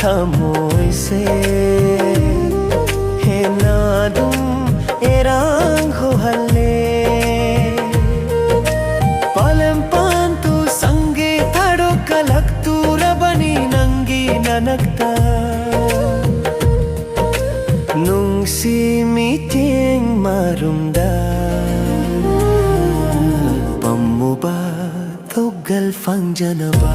Thamoy se henadum erang ho halle palem pantu sange thado kalak tura bani nangi nanakta nung si meeting marumda pammuba togal fangjanaba